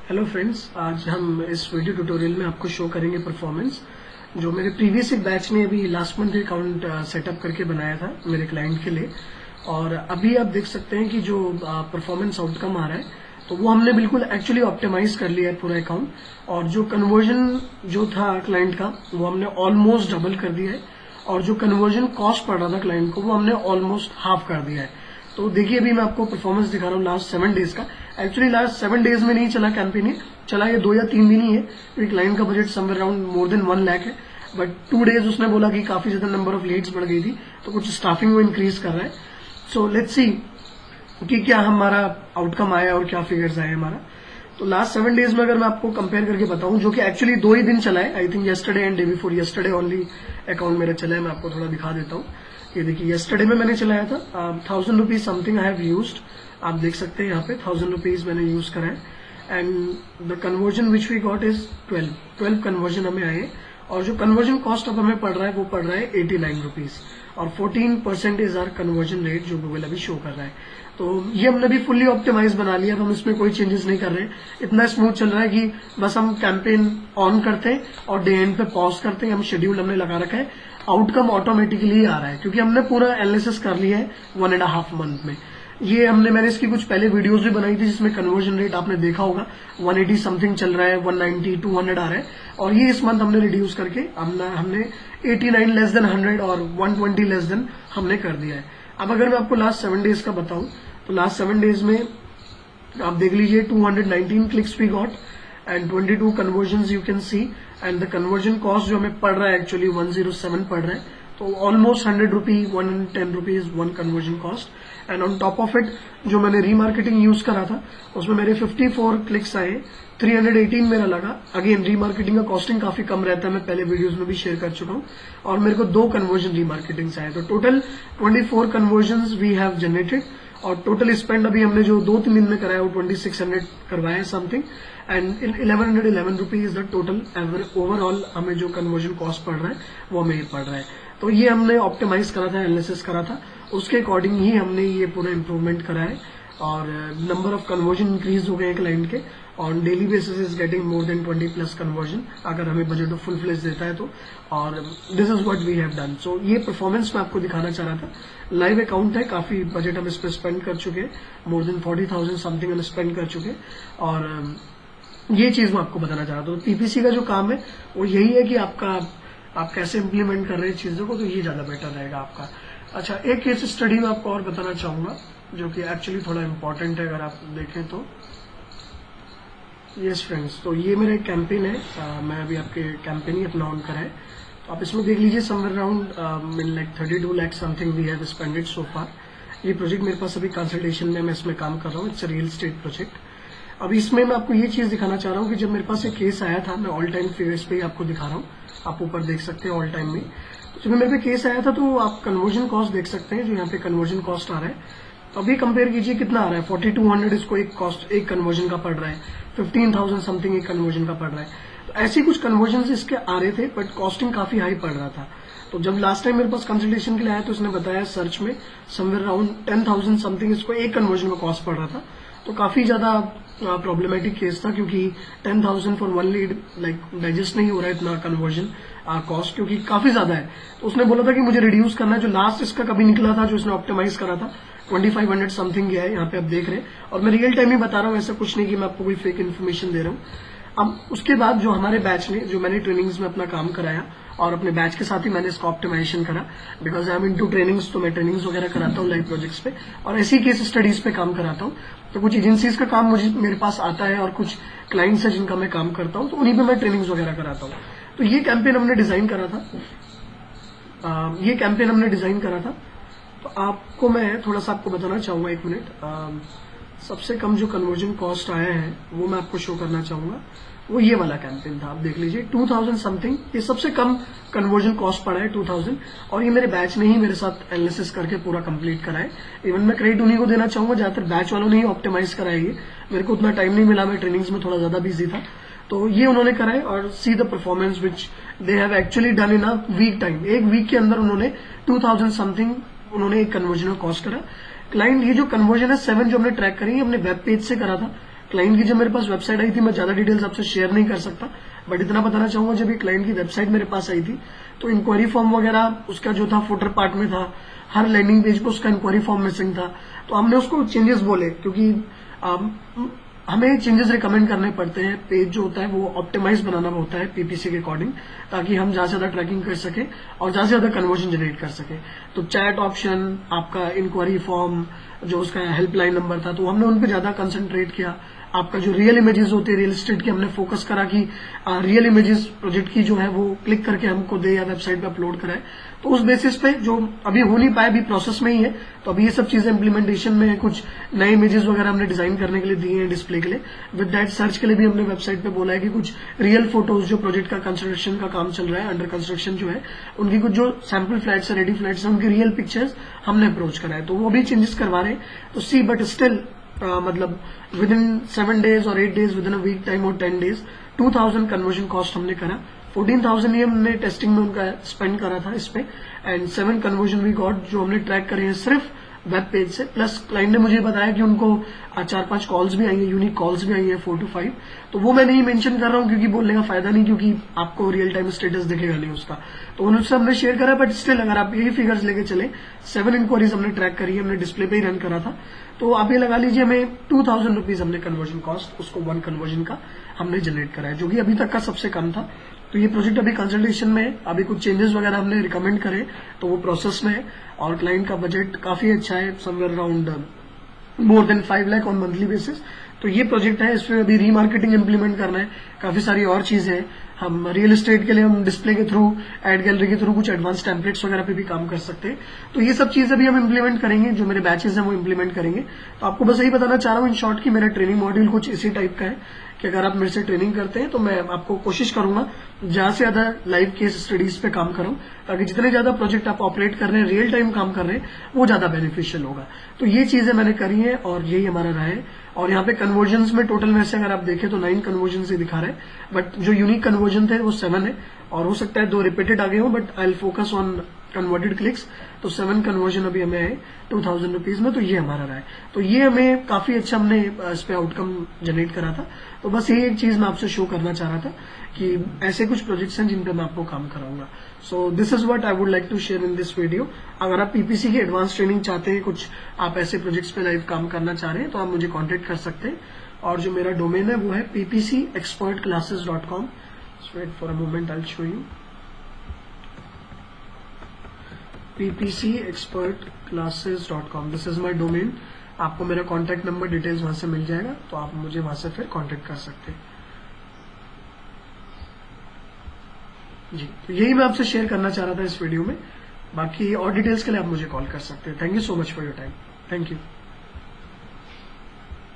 Hello friends, आज हम इस वीडियो ट्यूटोरियल में आपको शो करेंगे परफॉर्मेंस जो मेरे प्रीवियस एक बैच ने अभी लास्ट मंथ अकाउंट सेटअप करके बनाया था मेरे क्लाइंट के लिए। और अभी आप देख सकते हैं कि जो परफॉर्मेंस आउटकम आ रहा है तो वो हमने बिल्कुल एक्चुअली ऑप्टिमाइज कर लिया है पूरा अकाउंट। और जो कन्वर्जन जो था क्लाइंट का वो हमने ऑलमोस्ट डबल कर दिया है, और जो कन्वर्जन कॉस्ट पड़ रहा था क्लाइंट को वो हमने ऑलमोस्ट हाफ कर दिया है। तो देखिए अभी मैं आपको परफॉर्मेंस दिखा रहा हूँ लास्ट 7 डेज का। एक्चुअली लास्ट 7 डेज में नहीं चला कैंपेन, ये चला ये 2 या 3 दिन ही है, क्योंकि क्लाइंट का budget somewhere around more than 1 lakh है। बट 2 डेज उसने बोला कि काफी ज्यादा नंबर ऑफ लीड्स बढ़ गई थी तो कुछ स्टाफिंग वो इंक्रीज कर रहा है। सो लेट्स सी कि क्या हमारा आउटकम आया और क्या फिगर्स आए हमारा। तो लास्ट 7 डेज में अगर मैं आपको कंपेयर करके बताऊं, जो कि एक्चुअली 2 ही दिन चला है, I think yesterday and day before yesterday only account मेरा चला है। मैं आपको थोड़ा दिखा देता हूँ। ये देखिए येस्टरडे में मैंने चलाया था 1000 rupees something I have used. आप देख सकते हैं यहाँ पे 1000 रुपीज मैंने यूज करा है and the conversion which we got is 12 conversion हमें आए। और जो कन्वर्जन कॉस्ट अब हमें पड़ रहा है वो पड़ रहा है 89 रुपीज, और 14% इज आर कन्वर्जन रेट जो गूगल अभी शो कर रहा है। तो ये हमने भी फुल्ली ऑप्टिमाइज बना लिया, तो हम इसमें कोई चेंजेस नहीं कर रहे हैं। इतना स्मूथ चल रहा है कि बस हम कैंपेन ऑन करते हैं और डे एंड पे पॉज करते हैं। हम शेड्यूल हमने लगा रखा है, आउटकम ऑटोमेटिकली आ रहा है क्योंकि हमने पूरा एनालिसिस कर लिया है 1.5 मंथ में। ये मैंने इसकी कुछ पहले वीडियोस भी बनाई थी जिसमें कन्वर्जन रेट आपने देखा होगा 180 समथिंग चल रहा है, 190 200 आ रहा है। और ये इस मंथ हमने रिड्यूस करके हमने 89 लेस देन 100 और 120 लेस देन हमने कर दिया है। अब अगर मैं आपको लास्ट 7 डेज का बताऊं तो लास्ट 7 डेज में आप देख लीजिए 219 clicks we got and 22 conversion you can see. And the conversion cost जो हमें पड़ रहा है एक्चुअली 107 पड़ रहा है, तो almost 100 rupee 110 rupees 1 conversion cost. And on top of it जो मैंने रीमार्केटिंग यूज करा था उसमें मेरे 54 क्लिक्स आए, 318 मेरा लगा। अगेन रीमार्केटिंग का कॉस्टिंग काफी कम रहता है, मैं पहले वीडियोस में भी शेयर कर चुका हूं। और मेरे को 2 कन्वर्जन रीमार्केटिंग आए, तो total 24 conversion we have generated. और टोटल स्पेंड अभी हमने जो 2-3 दिन में कराया वो 2600 करवाया है something, and 1111 rupees the total overall हमें जो कन्वर्जन कॉस्ट पड़ रहा है वो हमें पड़ रहा है। तो ये हमने ऑप्टिमाइज करा था, एनालिसिस करा था, उसके अकॉर्डिंग ही हमने ये पूरा इम्प्रूवमेंट करा है। और नंबर ऑफ कन्वर्जन इंक्रीज हो गए क्लाइंट के, on daily basis is getting more than 20+ conversion अगर हमें बजट ऑफ फुल फ्लेज देता है तो। और this is what we have done. So ये परफॉर्मेंस मैं आपको दिखाना चाह रहा था। लाइव अकाउंट है, काफी बजट हम इस पर स्पेंड कर चुके हैं, मोर देन 40,000 समथिंग हम स्पेंड कर चुके। और ये चीज मैं आपको बताना चाह रहा था। तो पीपीसी का जो काम है वो यही है कि आप कैसे इम्प्लीमेंट कर रहे हैं चीजों को, तो ये ज्यादा बेटर रहेगा आपका। अच्छा, एक केस स्टडी में आपको और बताना चाहूंगा जो कि एक्चुअली थोड़ा इंपॉर्टेंट है अगर आप देखें तो। यस फ्रेंड्स, तो ये मेरा एक कैंपेन है, मैं अभी आपके कैंपेन ही अपना ऑन करा है। तो आप इसमें देख लीजिए somewhere around like 32 lakh something we have spended so far. ये प्रोजेक्ट मेरे पास अभी कंसल्टेशन में मैं इसमें काम कर रहा हूँ, इट्स रियल स्टेट प्रोजेक्ट। अब इसमें मैं आपको ये चीज दिखाना चाह रहा हूँ कि जब मेरे पास एक केस आया था, मैं ऑल टाइम फिगर्स पे ही आपको दिखा रहा हूँ, आप ऊपर देख सकते हैं ऑल टाइम में। तो जब मेरे पे केस आया था तो आप कन्वर्जन कॉस्ट देख सकते हैं, जो यहाँ पे कन्वर्जन कॉस्ट आ रहा है। तो अभी कंपेयर कीजिए कितना आ रहा है, 4200 इसको एक कन्वर्जन का पड़ रहा है, 15,000 समथिंग एक कन्वर्जन का पड़ रहा है। तो ऐसी कुछ कन्वर्जन इसके आ रहे थे, बट कॉस्टिंग काफी हाई पड़ रहा था। तो जब लास्ट टाइम मेरे पास कंसल्टेशन के लिए आया तो उसने बताया सर्च में समवेयर अराउंड 10,000 समथिंग इसको एक कन्वर्जन का कॉस्ट पड़ रहा था। तो काफी ज्यादा प्रॉब्लमेटिक केस था, क्योंकि 10,000 फॉर 1 लीड लाइक डाइजेस्ट नहीं हो रहा है इतना कन्वर्जन कॉस्ट, क्योंकि काफी ज्यादा है। तो उसने बोला था कि मुझे रिड्यूस करना है। जो लास्ट इसका कभी निकला था जो उसने ऑप्टिमाइज करा था 2500 समथिंग गया है, यहाँ पे आप देख रहे हैं। और मैं रियल टाइम ही बता रहा हूँ, ऐसा कुछ नहीं कि मैं आपको कोई फेक इन्फॉर्मेशन दे रहा हूँ। अब उसके बाद जो हमारे बैच ने, जो मैंने ट्रेनिंग्स में अपना काम कराया और अपने बैच के साथ ही मैंने इसका ऑप्टिमाइजेशन करा, because I am into trainings, तो मैं ट्रेनिंग्स वगैरह कराता हूँ लाइव प्रोजेक्ट्स पे और ऐसी केस स्टडीज पे काम कराता हूँ। तो कुछ एजेंसीज का काम मेरे पास आता है और कुछ क्लाइंट्स है जिनका मैं काम करता हूँ, तो उन्हीं पे मैं ट्रेनिंग्स वगैरह कराता हूँ। तो ये कैंपेन हमने डिजाइन करा था, तो आपको मैं थोड़ा सा आपको बताना चाहूंगा, 1 मिनट। सबसे कम जो कन्वर्जन कॉस्ट आया है वो मैं आपको शो करना चाहूंगा, वो ये वाला कैंपेन था। आप देख लीजिए 2000 समथिंग, ये सबसे कम कन्वर्जन कॉस्ट पड़ा है 2000। और ये मेरे बैच ने ही मेरे साथ एनालिसिस करके पूरा कंप्लीट करा है। इवन मैं क्रेडिट उन्हीं को देना चाहूंगा, ज्यादातर बैच वालों ने ही ऑप्टिमाइज कराया। मेरे को उतना टाइम नहीं मिला, मैं ट्रेनिंग्स में थोड़ा ज्यादा बिजी था, तो ये उन्होंने कराए। और see the performance which they have actually done in a week time. एक वीक के अंदर उन्होंने 2000 समथिंग उन्होंने एक कन्वर्जन का कॉस्ट करा। क्लाइंट ये जो कन्वर्जन है 7 जो हमने ट्रैक करी हमने वेब पेज से करा था, क्लाइंट की जब मेरे पास वेबसाइट आई थी, मैं ज्यादा डिटेल्स आपसे शेयर नहीं कर सकता, बट इतना बताना चाहूंगा, जब ये क्लाइंट की वेबसाइट मेरे पास आई थी तो इंक्वायरी फॉर्म वगैरह उसका जो था फुटर पार्ट में था, हर लैंडिंग पेज पे उसका इंक्वायरी फॉर्म मिसिंग था। तो हमने उसको चेंजेस बोले, क्योंकि हमें चेंजेस रिकमेंड करने पड़ते हैं। पेज जो होता है वो ऑप्टिमाइज बनाना होता है पीपीसी के अकॉर्डिंग, ताकि हम ज्यादा से ज्यादा ट्रैकिंग कर सके और ज्यादा से ज्यादा कन्वर्जन जनरेट कर सके। तो चैट ऑप्शन, आपका इंक्वायरी फॉर्म, जो उसका हेल्पलाइन नंबर था, तो हमने उन पर ज्यादा कंसंट्रेट किया। आपका जो रियल इमेजेस होते हैं रियल एस्टेट की, हमने फोकस करा कि रियल इमेजेस प्रोजेक्ट की जो है वो क्लिक करके हमको दे या वेबसाइट पे अपलोड कराए। तो उस बेसिस पे जो अभी हो नहीं पाया, अभी प्रोसेस में ही है, तो अभी ये सब चीजें इंप्लीमेंटेशन में है। कुछ नए इमेजेस वगैरह हमने डिजाइन करने के लिए दिए हैं डिस्प्ले के लिए। विद दैट सर्च के लिए भी हमने वेबसाइट पे बोला है कि कुछ रियल फोटोज जो प्रोजेक्ट का कंस्ट्रक्शन का काम चल रहा है, अंडर कंस्ट्रक्शन जो है, उनकी कुछ जो सैंपल फ्लैट्स है, रेडी फ्लैट्स है, उनकी रियल पिक्चर्स हमने अप्रोच करा है। तो वो भी चेंजेस करवा रहे हैं। तो सी बट स्टिल मतलब विद इन 7 days और 8 days, within a week time और 10 days 2000 कन्वर्जन कॉस्ट हमने करा। 14,000 ही हमने टेस्टिंग में उनका स्पेंड करा था इस पे, एंड 7 कन्वर्जन वी गॉट, जो हमने ट्रैक करे हैं सिर्फ वेब पेज से। प्लस क्लाइंट ने मुझे बताया कि उनको 4-5 कॉल्स भी आई है, यूनिक कॉल्स भी आई है 4 to 5। तो वो मैं नहीं मेंशन कर रहा हूँ क्योंकि बोलने का फायदा नहीं, क्योंकि आपको रियल टाइम स्टेटस दिखेगा नहीं उसका। तो उनसे हमने शेयर करा, बट स्टिल अगर आप यही फिगर्स लेके चले, 7 इंक्वायरीज हमने ट्रैक करी है, हमने डिस्प्ले पे ही रन करा था। तो आप ये लगा लीजिए, हमें 2,000 रुपीज हमने कन्वर्जन कॉस्ट, उसको 1 कन्वर्जन का हमने जनरेट करा है, जो कि अभी तक का सबसे कम था। तो ये प्रोजेक्ट अभी कंसल्टेशन में है, अभी कुछ चेंजेस वगैरह हमने रिकमेंड करे, तो वो प्रोसेस में है। और क्लाइंट का बजट काफी अच्छा है, somewhere around more than 5 lakh on monthly basis. तो ये प्रोजेक्ट है, इसमें अभी रीमार्केटिंग इंप्लीमेंट करना है, काफी सारी और चीजें हैं। हम रियल एस्टेट के लिए हम डिस्प्ले के थ्रू, एड गैलरी के थ्रू कुछ एडवांस टेम्पलेट्स वगैरह पे भी काम कर सकते हैं। तो ये सब चीजें भी हम इंप्लीमेंट करेंगे, जो मेरे बैचेस हैं वो इंप्लीमेंट करेंगे। तो आपको बस यही बताना चाह रहा हूँ इन शॉर्ट कि मेरा ट्रेनिंग मॉड्यूल कुछ इसी टाइप का है कि अगर आप मेरे से ट्रेनिंग करते हैं तो मैं आपको कोशिश करूंगा ज्यादा से ज्यादा लाइव केस स्टडीज पे काम करूं, ताकि जितने ज्यादा प्रोजेक्ट आप ऑपरेट कर रहे हैं, रियल टाइम काम कर रहे हैं, वो ज्यादा बेनिफिशियल होगा। तो ये चीजें मैंने करी है और यही हमारा रहा है। और यहाँ पे कन्वर्जन में टोटल वैसे अगर आप देखें तो 9 कन्वर्जन ही दिखा रहे हैं, बट जो यूनिक कन्वर्जन थे वो 7 है, और हो सकता है 2 रिपीटेड आ गए हो, but I will focus on converted clicks. तो 7 कन्वर्जन अभी हमें है 2,000 रुपीज में, तो ये हमारा रहा है। तो ये हमें काफी अच्छा हमने इस पे आउटकम जनरेट करा था। तो बस ये एक चीज मैं आपसे शो करना चाह रहा था कि ऐसे कुछ प्रोजेक्ट्स हैं जिन पे मैं आपको काम कराऊंगा। So this is what I would like to share in this video. अगर आप पीपीसी की एडवांस ट्रेनिंग चाहते हैं, कुछ आप ऐसे प्रोजेक्ट्स पे लाइव काम करना चाह रहे हैं, तो आप मुझे कॉन्टेक्ट कर सकते हैं। और जो मेरा डोमेन है वो है ppcexpertclasses.com। Wait for a moment, I will show you. ppcexpertclasses.com, this is my domain. आपको मेरा कॉन्टेक्ट नंबर डिटेल्स वहां से मिल जाएगा, तो आप मुझे वहां से फिर कॉन्टेक्ट कर सकते हैं। जी, तो यही मैं आपसे शेयर करना चाह रहा था इस वीडियो में। बाकी और डिटेल्स के लिए आप मुझे कॉल कर सकते हैं। Thank you so much for your time. Thank you.